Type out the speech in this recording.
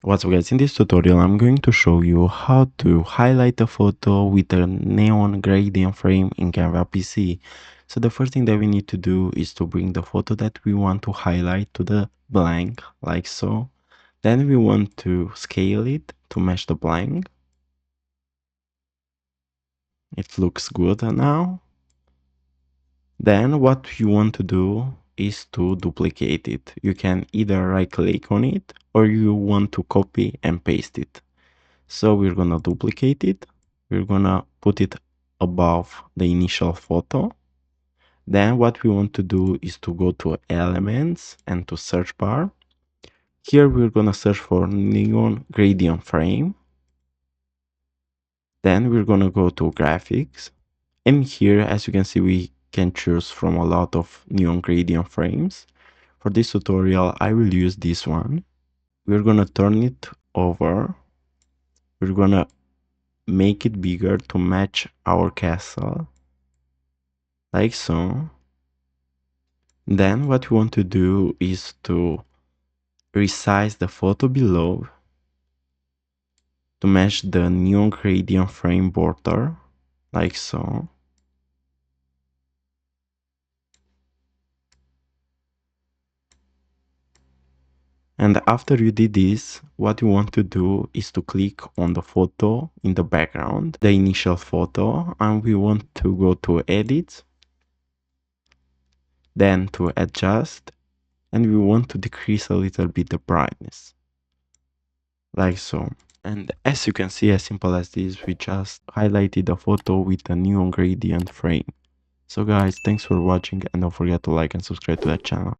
What's up guys, in this tutorial I'm going to show you how to highlight a photo with a neon gradient frame in Canva PC. So the first thing that we need to do is to bring the photo that we want to highlight to the blank, like so. Then we want to scale it to match the blank. It looks good now. Then what you want to do is to duplicate it. You can either right click on it or you want to copy and paste it. So we're gonna duplicate it. We're gonna put it above the initial photo. Then what we want to do is to go to elements and to search bar. Here we're gonna search for neon gradient frame. Then we're gonna go to graphics. And here, as you can see, we can choose from a lot of neon gradient frames. For this tutorial, I will use this one. We're gonna turn it over. We're gonna make it bigger to match our castle, like so. Then what we want to do is to resize the photo below to match the neon gradient frame border, like so. And after you did this, what you want to do is to click on the photo in the background, the initial photo, and we want to go to edit, then to adjust, and we want to decrease a little bit the brightness, like so. And as you can see, as simple as this, we just highlighted a photo with a neon gradient frame. So guys, thanks for watching and don't forget to like and subscribe to that channel.